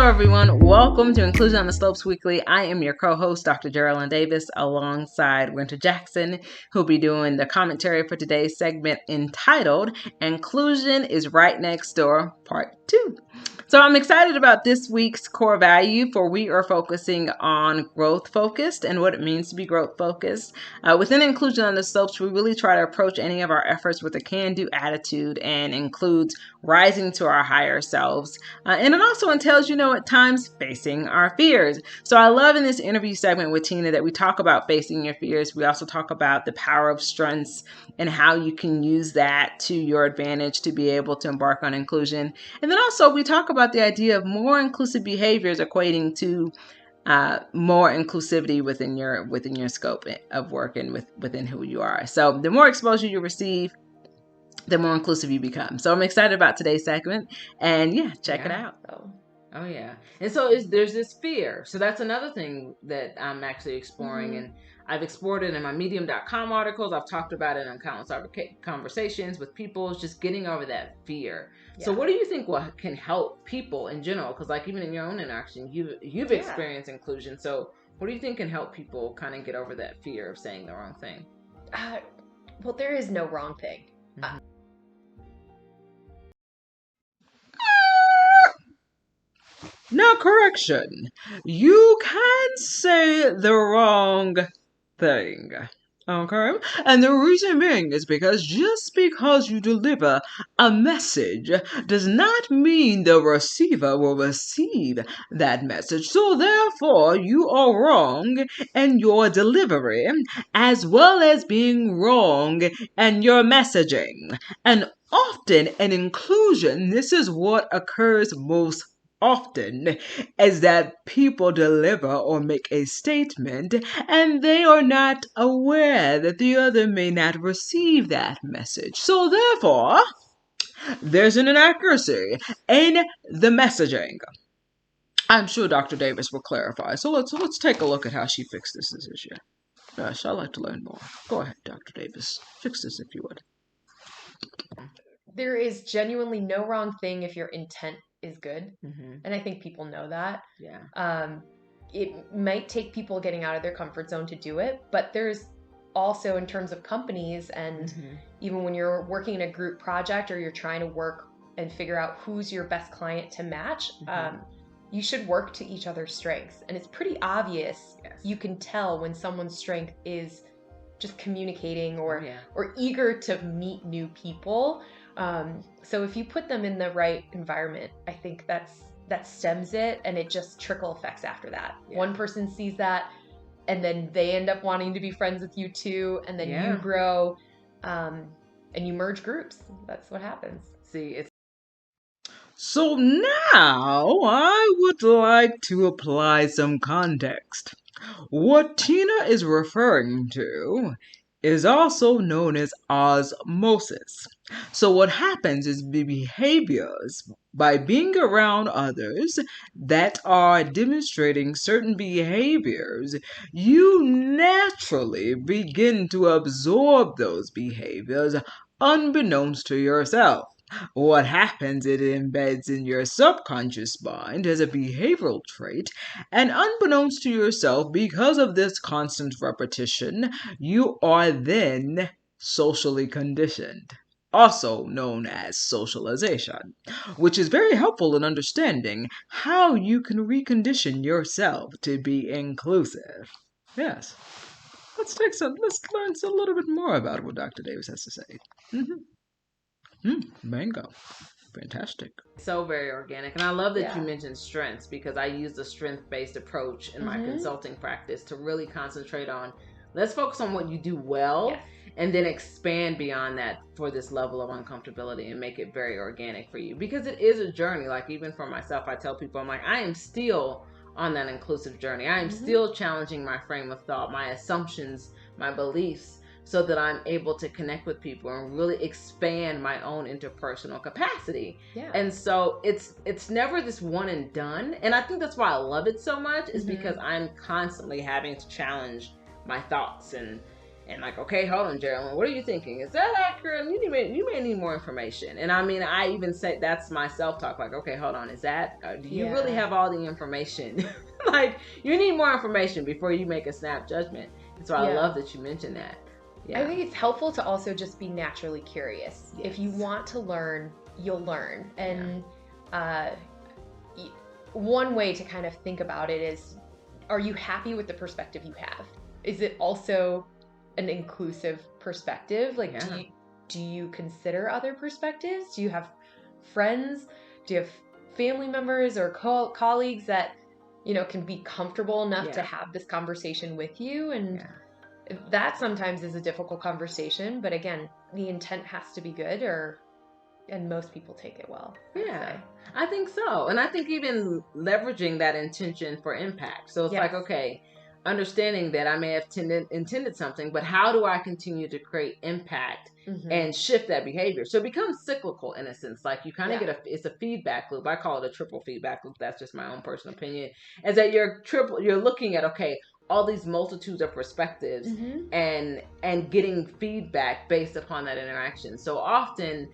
Hello, everyone. Welcome to Inclusion on the Slopes Weekly. I am your co-host, Dr. Geraldine Davis, alongside Winter Jackson, who'll be doing the commentary for today's segment entitled Inclusion is Right Next Door, Part 2. So I'm excited about this week's core value, for we are focusing on growth focused and what it means to be growth focused. Within Inclusion on the Slopes, we really try to approach any of our efforts with a can-do attitude and includes rising to our higher selves. And it also entails, at times facing our fears. So I love in this interview segment with Tina that we talk about facing your fears. We also talk about the power of strengths and how you can use that to your advantage to be able to embark on inclusion. And then also we talk about the idea of more inclusive behaviors equating to more inclusivity within your scope of work and within who you are. So the more exposure you receive, the more inclusive you become. So I'm excited about today's segment, and check it out. Oh yeah. And so there's this fear. So that's another thing that I'm actually exploring. Mm-hmm. And I've explored it in my medium.com articles. I've talked about it in countless conversations with people, just getting over that fear. Yeah. So what do you think can help people in general? Because like even in your own interaction, you've experienced inclusion. So what do you think can help people kind of get over that fear of saying the wrong thing? Well, there is no wrong thing. Mm-hmm. Now, correction. You can say the wrong thing. Okay? And the reason being is because just because you deliver a message does not mean the receiver will receive that message. So therefore, you are wrong in your delivery as well as being wrong in your messaging. And often in inclusion, this is what occurs most often, is that people deliver or make a statement and they are not aware that the other may not receive that message. So therefore, there's an inaccuracy in the messaging. I'm sure Dr. Davis will clarify. So let's take a look at how she fixed this issue. Yes, I'd like to learn more. Go ahead, Dr. Davis. Fix this if you would. There is genuinely no wrong thing if your intent is good. Mm-hmm. And I think people know that. Yeah. It might take people getting out of their comfort zone to do it, but there's also in terms of companies and even when you're working in a group project or you're trying to work and figure out who's your best client to match, you should work to each other's strengths. And it's pretty obvious. Yes. You can tell when someone's strength is just communicating or eager to meet new people. So if you put them in the right environment, I think that stems it, and it just trickle effects after that. Yeah. One person sees that, and then they end up wanting to be friends with you too, and then you grow, and you merge groups. That's what happens. So now I would like to apply some context. What Tina is referring to is also known as osmosis. So what happens is the behaviors, by being around others that are demonstrating certain behaviors, you naturally begin to absorb those behaviors unbeknownst to yourself. What happens, it embeds in your subconscious mind as a behavioral trait, and unbeknownst to yourself, because of this constant repetition, you are then socially conditioned, also known as socialization, which is very helpful in understanding how you can recondition yourself to be inclusive. Yes. Let's learn a little bit more about what Dr. Davis has to say. Mango. Fantastic. So very organic. And I love that you mentioned strengths, because I use a strength-based approach in my consulting practice to really concentrate on, let's focus on what you do well and then expand beyond that for this level of uncomfortability and make it very organic for you. Because it is a journey. Like even for myself, I tell people, I'm like, I am still on that inclusive journey. I am still challenging my frame of thought, my assumptions, my beliefs, so that I'm able to connect with people and really expand my own interpersonal capacity. Yeah. And so it's never this one and done. And I think that's why I love it so much, is because I'm constantly having to challenge my thoughts and And like, okay, hold on, Geraldine, what are you thinking? Is that accurate? You may need more information. And I mean, I even say that's my self-talk. Like, okay, hold on, is that? Do you really have all the information? Like, you need more information before you make a snap judgment. And so I love that you mentioned that. Yeah. I think it's helpful to also just be naturally curious. Yes. If you want to learn, you'll learn. And one way to kind of think about it is, are you happy with the perspective you have? Is it also an inclusive perspective? Like, do you consider other perspectives? Do you have friends? Do you have family members or colleagues that, you know, can be comfortable enough to have this conversation with you? And that sometimes is a difficult conversation, but again, the intent has to be good, and most people take it well. I think so. And I think even leveraging that intention for impact. So it's like, okay, understanding that I may have intended something, but how do I continue to create impact and shift that behavior? So it becomes cyclical in a sense. Like, you kind of get it's a feedback loop. I call it a triple feedback loop. That's just my own personal opinion. Is that you're looking at, okay, all these multitudes of perspectives and getting feedback based upon that interaction. So often,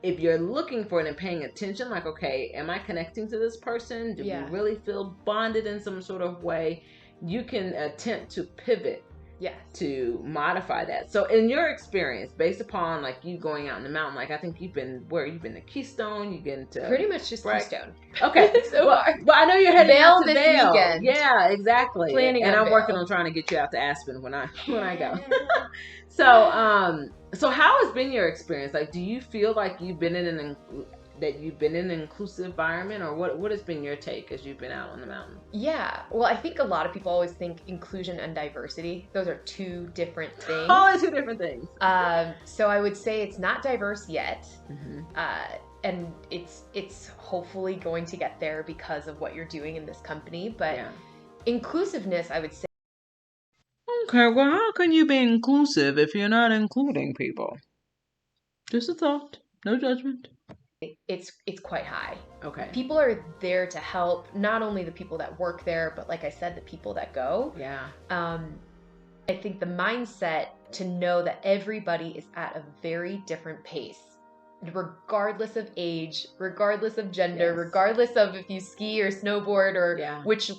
if you're looking for it and paying attention, like, okay, am I connecting to this person? Do we really feel bonded in some sort of way? You can attempt to pivot to modify that. So in your experience, based upon like you going out in the mountain, like I think you've been to Keystone, you've been to pretty much just Keystone. Okay. But I know you're heading Vail out to this Vail. weekend. Yeah, exactly. Planning and on I'm Vail. working on trying to get you out to Aspen when I go. So how has been your experience? Like, do you feel like you've been in an inclusive environment, or what has been your take as you've been out on the mountain? Yeah, well, I think a lot of people always think inclusion and diversity, those are two different things. Oh, two different things. So I would say it's not diverse yet, and it's hopefully going to get there because of what you're doing in this company. But inclusiveness, I would say. Okay, well, how can you be inclusive if you're not including people? Just a thought, no judgment. It's quite high. Okay. People are there to help, not only the people that work there, but like I said, the people that go. Yeah. I think the mindset to know that everybody is at a very different pace, regardless of age, regardless of gender, regardless of if you ski or snowboard or which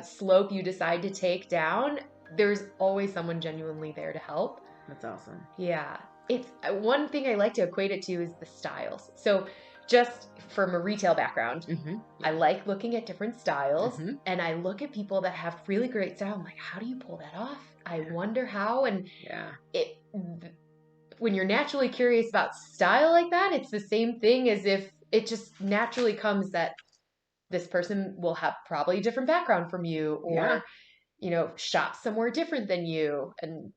slope you decide to take down, there's always someone genuinely there to help. That's awesome. Yeah. It's one thing I like to equate it to is the styles. So just from a retail background, I like looking at different styles, and I look at people that have really great style. I'm like, how do you pull that off? I wonder how. And when you're naturally curious about style like that, it's the same thing as if it just naturally comes that this person will have probably a different background from you, or shop somewhere different than you, and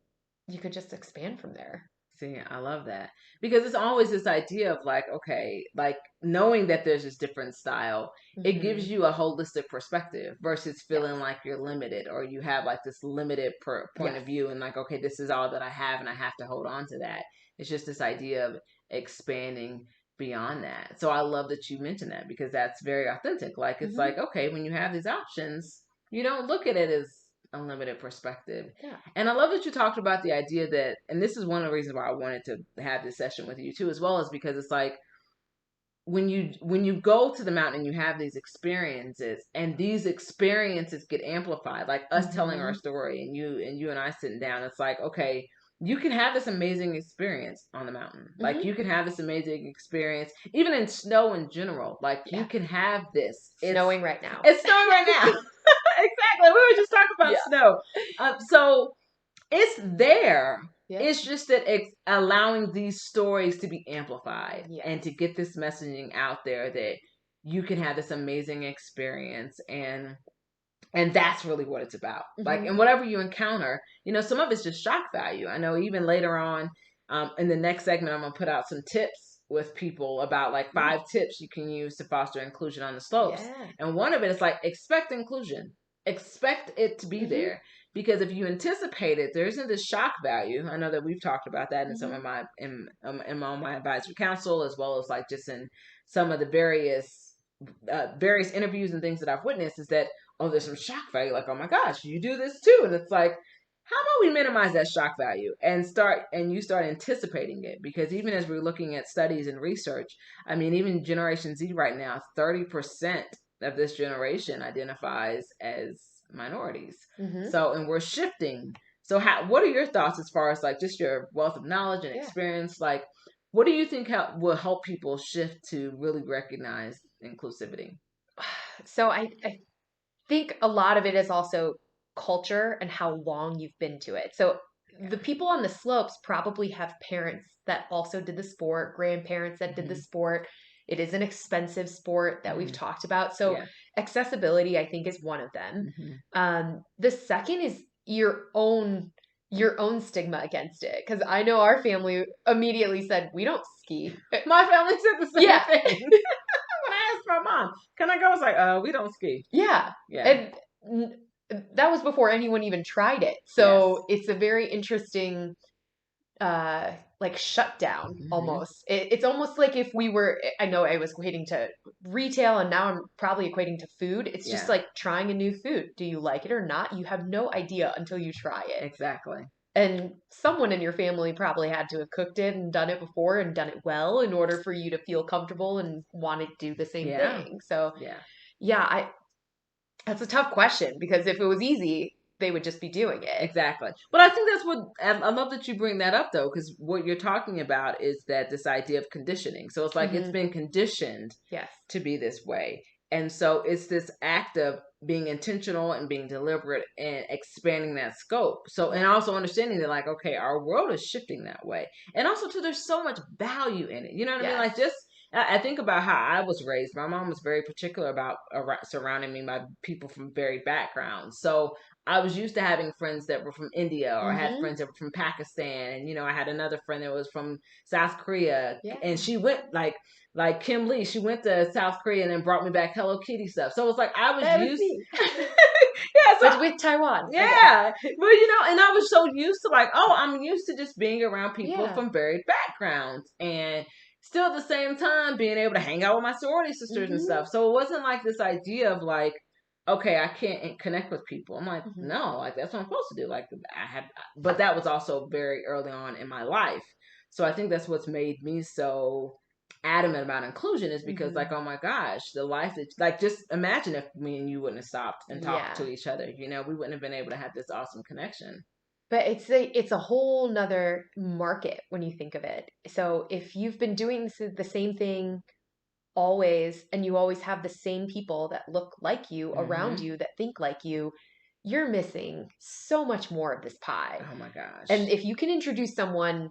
you could just expand from there. See, I love that, because it's always this idea of like, okay, like knowing that there's this different style, it gives you a holistic perspective versus feeling like you're limited, or you have like this limited point of view, and like, okay, this is all that I have and I have to hold on to that. It's just this idea of expanding beyond that. So I love that you mentioned that, because that's very authentic. Like, it's like, okay, when you have these options, you don't look at it as unlimited perspective. Yeah. And I love that you talked about the idea that, and this is one of the reasons why I wanted to have this session with you too, as well, as because it's like when you go to the mountain and you have these experiences, and these experiences get amplified, like us telling our story, and you and I sitting down, it's like, okay, you can have this amazing experience on the mountain. Like, you can have this amazing experience even in snow in general. Like, you can have this. Snowing right now. It's snowing right now. Exactly. We were just talking about snow. So it's there. Yeah. It's just that it's allowing these stories to be amplified and to get this messaging out there that you can have this amazing experience, and that's really what it's about. Like, and whatever you encounter, some of it's just shock value. I know even later on, in the next segment, I'm going to put out some tips with people about like 5 tips you can use to foster inclusion on the slopes. Yeah. And one of it is like, expect inclusion. Expect it to be there, because if you anticipate it, there isn't this shock value. I know that we've talked about that in some of my in my advisory council, as well as like just in some of the various interviews and things that I've witnessed, is that, oh, there's some shock value. Like, oh my gosh, you do this too. And it's like, how about we minimize that shock value and you start anticipating it? Because even as we're looking at studies and research, I mean, even Generation Z right now, 30% of this generation identifies as minorities. So, and we're shifting. So what are your thoughts as far as like just your wealth of knowledge and experience? Like, what do you think will help people shift to really recognize inclusivity? So I think a lot of it is also culture and how long you've been to it. So the people on the slopes probably have parents that also did the sport, grandparents that did the sport. It is an expensive sport that we've talked about. So accessibility, I think, is one of them. The second is your own stigma against it. Because I know our family immediately said, we don't ski. My family said the same thing. When I asked my mom, can I go? I was like, we don't ski. Yeah. And that was before anyone even tried it. So it's a very interesting like shutdown almost. It's almost like if we were, I know I was equating to retail and now I'm probably equating to food. It's just like trying a new food. Do you like it or not? You have no idea until you try it. Exactly. And someone in your family probably had to have cooked it and done it before and done it well in order for you to feel comfortable and want to do the same thing. So that's a tough question because if it was easy, they would just be doing it. Exactly. But I think that's what, I love that you bring that up though, because what you're talking about is that this idea of conditioning. So it's like it's been conditioned to be this way. And so it's this act of being intentional and being deliberate and expanding that scope. So, and also understanding that like, okay, our world is shifting that way. And also too, there's so much value in it. You know what I mean? Like just, I think about how I was raised. My mom was very particular about surrounding me by people from varied backgrounds. So I was used to having friends that were from India, or I had friends that were from Pakistan. And, you know, I had another friend that was from South Korea. And she went like Kim Lee, she went to South Korea and then brought me back Hello Kitty stuff. So it's like I was used so with Taiwan. Yeah. But you know, and I was so used to like, oh, I'm used to just being around people from varied backgrounds and still at the same time being able to hang out with my sorority sisters and stuff. So it wasn't like this idea of like, okay, I can't connect with people. I'm like, no, like that's what I'm supposed to do. Like but that was also very early on in my life. So I think that's what's made me so adamant about inclusion is because like, oh my gosh, the life that, like, just imagine if me and you wouldn't have stopped and talked to each other, you know, we wouldn't have been able to have this awesome connection. But it's a whole nother market when you think of it. So if you've been doing the same thing always, and you always have the same people that look like you around you, that think like you, you're missing so much more of this pie. Oh my gosh. And if you can introduce someone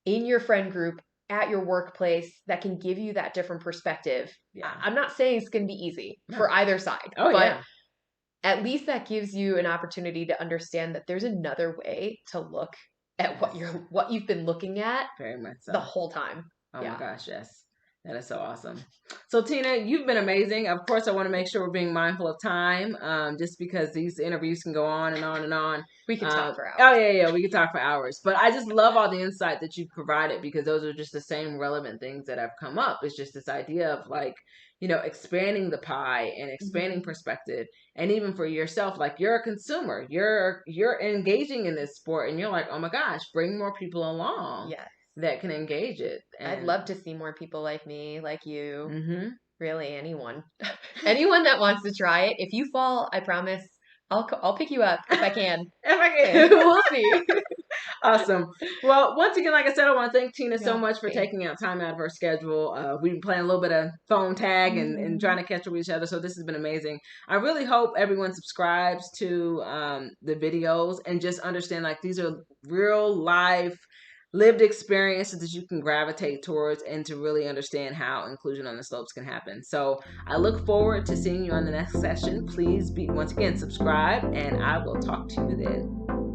in your friend group at your workplace that can give you that different perspective, I'm not saying it's going to be easy for either side, but at least that gives you an opportunity to understand that there's another way to look at what you've been looking at very much so the whole time. Oh my gosh, yes. That is so awesome. So Tina, you've been amazing. Of course, I want to make sure we're being mindful of time, just because these interviews can go on and on and on. We can talk for hours. Oh yeah, we can talk for hours. But I just love all the insight that you've provided, because those are just the same relevant things that have come up. It's just this idea of like, you know, expanding the pie and expanding perspective. And even for yourself, like you're a consumer, you're engaging in this sport and you're like, oh my gosh, bring more people along. Yes. That can engage it. And I'd love to see more people like me, like you, really anyone that wants to try it. If you fall, I promise I'll pick you up if I can. If I can. We'll see. Awesome. Well, once again, like I said, I want to thank Tina so much for taking out time out of her schedule. We've been playing a little bit of phone tag and trying to catch up with each other. So this has been amazing. I really hope everyone subscribes to the videos and just understand like these are real life lived experiences that you can gravitate towards and to really understand how inclusion on the slopes can happen. So I look forward to seeing you on the next session. Please once again subscribe, and I will talk to you then.